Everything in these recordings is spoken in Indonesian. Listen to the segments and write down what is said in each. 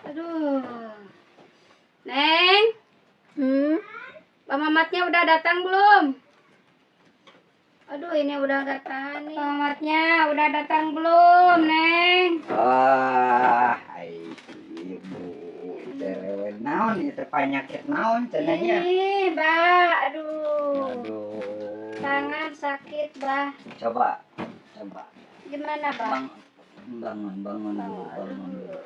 Aduh. Neng, Pak Mamatnya udah datang belum? Aduh, ini udah gak tahan nih. Pak Mamatnya udah datang belum, Neng? Ibu. Naon itu penyakit naon cenanya? Ini, Mbak. Aduh. Aduh. Tangan sakit, Mbak. Coba. Gimana, Mbak? Bangun dulu.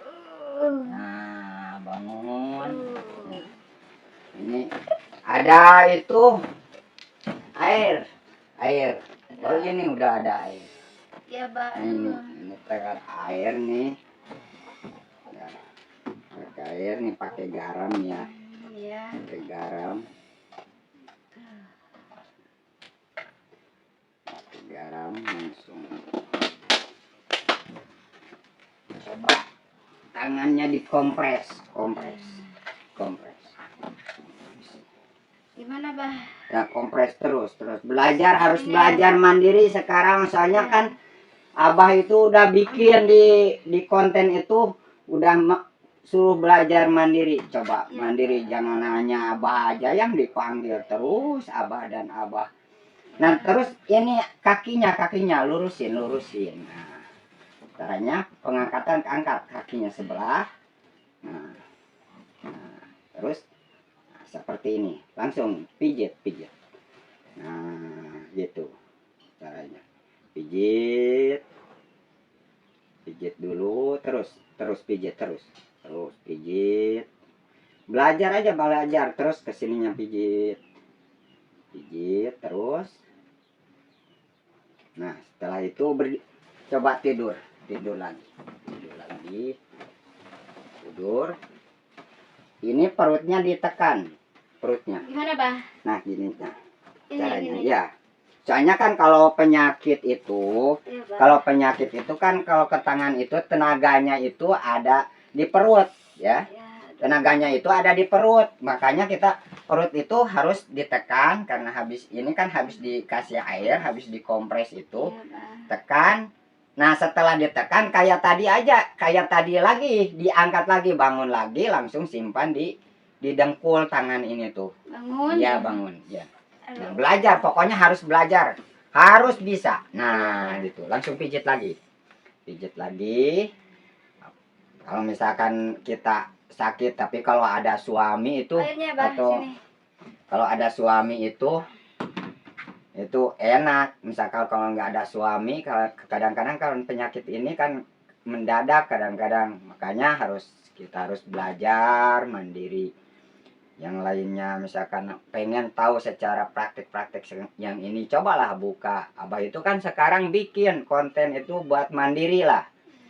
Nah, bangun. Ini ada itu air. Oh, ini udah ada air. Ya, Mbak. Ini tekan air nih. Pakai air nih, pakai garam ya. Iya. Pakai garam. Langsung. Coba tangannya dikompres. Gimana, Mbak? Ya, kompres terus. Harus belajar mandiri sekarang, soalnya kan Abah itu udah bikin di konten itu udah suruh belajar mandiri. Coba mandiri, jangan hanya Abah aja yang dipanggil terus Abah dan Abah. Nah, terus ini kakinya lurusin. Nah, caranya pengangkatan, angkat kakinya sebelah. Nah, terus seperti ini, langsung pijit. Nah, gitu caranya. Pijit dulu, terus pijit terus pijit. Belajar terus kesininya pijit terus. Nah, setelah itu coba tidur lagi. Ini perutnya ditekan, Gimana, Mbak? Nah, gini nah caranya. Ini. Ya, soalnya kan kalau penyakit itu kan kalau ke tangan itu tenaganya itu ada di perut ya. Tenaganya itu ada di perut, makanya kita perut itu harus ditekan karena habis dikasih air, habis dikompres itu tekan. Nah, setelah ditekan kayak tadi lagi diangkat lagi, bangun lagi, langsung simpan di dengkul tangan ini tuh. Bangun. Iya, bangun ya. Nah, belajar, pokoknya harus belajar, harus bisa. Nah, gitu, langsung pijit lagi. Kalau misalkan kita sakit, tapi kalau ada suami itu kalau ada suami itu enak. Misalkan kalau nggak ada suami, kadang-kadang kalau penyakit ini kan mendadak kadang-kadang, makanya kita harus belajar mandiri. Yang lainnya misalkan pengen tahu secara praktik yang ini, cobalah buka. Abah itu kan sekarang bikin konten itu buat mandiri lah,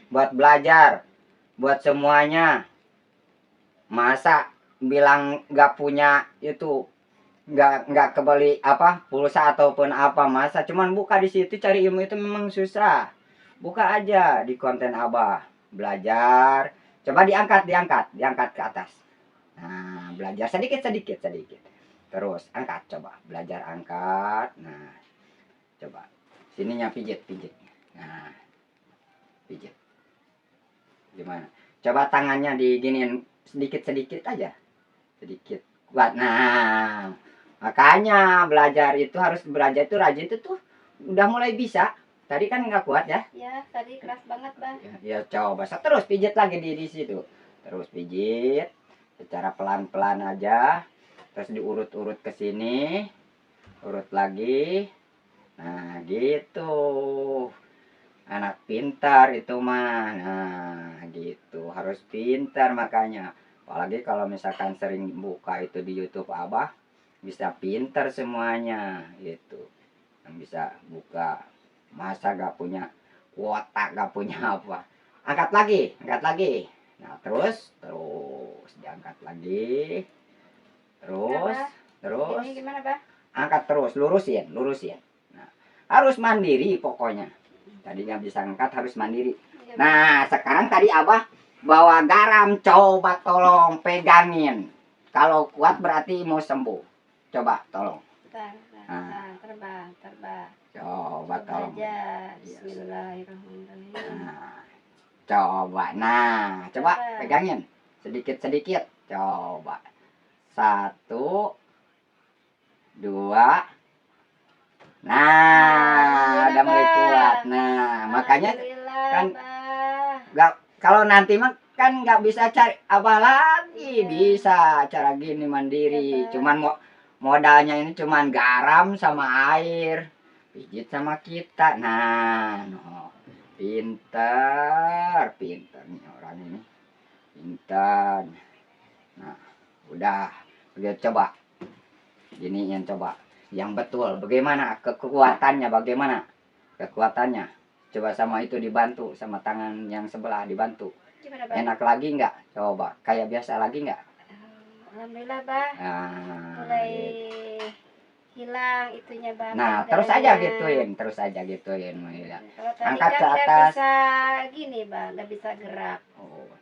buat belajar, buat semuanya. Masa bilang nggak punya itu, nggak kebeli pulsa ataupun apa, masa cuman buka di situ cari ilmu itu memang susah. Buka aja di konten Abah, belajar. Coba diangkat ke atas. Nah, belajar sedikit. Terus angkat, coba belajar angkat. Nah, coba sininya pijit. Nah, pijit. Gimana? Coba tangannya diginiin sedikit aja. Sedikit. Kuat. Nah, makanya harus belajar itu rajin itu tuh udah mulai bisa. Tadi kan nggak kuat ya? Ya, tadi keras banget, Bang. Ya, coba terus pijit lagi di situ. Terus pijit secara pelan-pelan aja. Terus diurut-urut ke sini. Urut lagi. Nah, gitu. Anak pintar itu mah. Nah, gitu. Harus pintar makanya. Apalagi kalau misalkan sering buka itu di YouTube Abah, bisa pintar semuanya gitu. Yang bisa buka, masa gak punya kuota, gak punya apa. Angkat lagi. Nah, terus diangkat lagi. Terus Ini gimana, Bah? angkat terus, lurusin. Nah, harus mandiri pokoknya. Tadinya bisa angkat, harus mandiri. Nah, sekarang tadi Abah bawa garam, coba tolong pegangin. Kalau kuat berarti mau sembuh. Coba tolong. Terbang. Coba tolong. Bismillahirrahmanirrahim. Nah, coba pegangin. sedikit-sedikit. Coba. 1, 2. Nah, udah mulai kuat. Nah, makanya kan kalau nanti mah kan nggak bisa cari apa lagi, bisa cara gini mandiri. Cuman modalnya ini cuman garam sama air, pijit sama kita. Nah, no. Pinter nih orang ini, pinter. Nah, udah coba giniin, coba yang betul bagaimana kekuatannya, coba sama itu dibantu sama tangan yang sebelah dibantu. Enak lagi nggak? Coba kayak biasa lagi nggak? Alhamdulillah, Bah. Mulai hilang itunya, Bah. Nah, terus aja gituin. Ya. Kalau tadi Angkat kan ke nggak atas. bisa gini, Bah, nggak bisa gerak.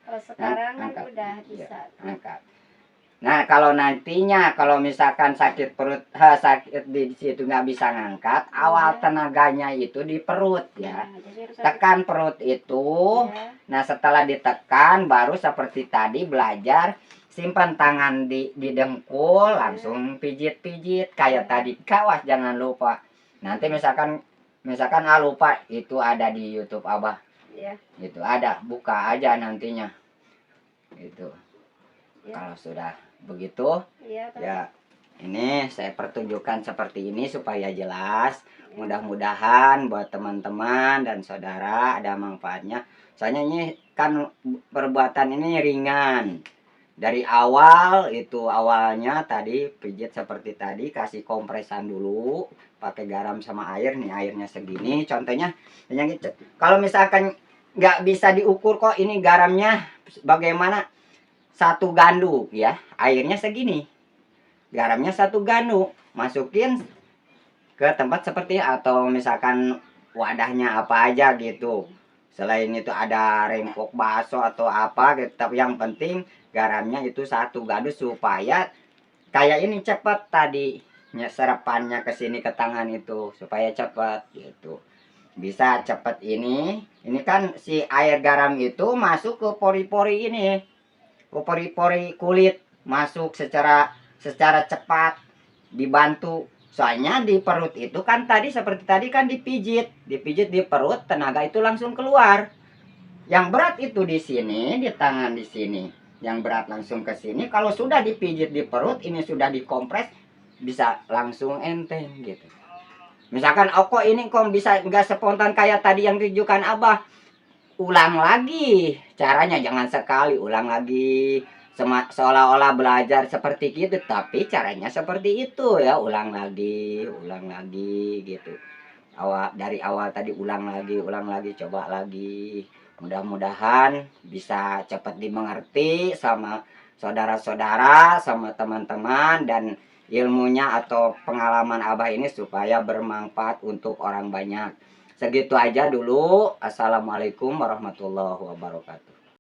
Kalau sekarang kan Angkat. udah bisa. Ya, angkat. Nah, kalau nantinya kalau misalkan sakit perut, sakit di situ nggak bisa ngangkat, awal tenaganya itu di perut ya. Tekan perut itu. Nah, setelah ditekan baru seperti tadi belajar simpan tangan di dengkul, langsung pijit-pijit kayak tadi. Kawas jangan lupa. Nanti misalkan lupa, itu ada di YouTube Abah. Itu ada, buka aja nantinya. Itu. Kalau sudah begitu, ya ini saya pertunjukkan seperti ini supaya jelas. Mudah-mudahan buat teman-teman dan saudara ada manfaatnya. Soalnya ini kan perbuatan ini ringan. Dari awal itu awalnya tadi pijit seperti tadi, kasih kompresan dulu, pakai garam sama air. Nih airnya segini. Contohnya yang gitu. Kalau misalkan nggak bisa diukur kok ini garamnya bagaimana? 1 gandu ya, airnya segini, garamnya 1 gandu, masukin ke tempat seperti atau misalkan wadahnya apa aja gitu. Selain itu ada rengkok bakso atau apa gitu, tapi yang penting garamnya itu 1 gandu supaya kayak ini cepat tadi serapannya ke sini ke tangan itu supaya cepat gitu. Bisa cepat ini kan si air garam itu masuk ke pori-pori ini. Pori-pori kulit masuk secara cepat, dibantu. Soalnya di perut itu kan tadi seperti tadi kan dipijit di perut, tenaga itu langsung keluar. Yang berat itu di sini, di tangan di sini. Yang berat langsung ke sini. Kalau sudah dipijit di perut, ini sudah dikompres, bisa langsung enteng gitu. Misalkan kok ini kok bisa nggak spontan kayak tadi yang tunjukkan Abah. Ulang lagi caranya, jangan sekali ulang lagi seolah-olah belajar seperti gitu, tapi caranya seperti itu ya. Ulang lagi gitu. Dari awal tadi ulang lagi, coba lagi. Mudah-mudahan bisa cepat dimengerti sama saudara-saudara, sama teman-teman, dan ilmunya atau pengalaman Abah ini supaya bermanfaat untuk orang banyak. Segitu aja dulu. Assalamualaikum warahmatullahi wabarakatuh.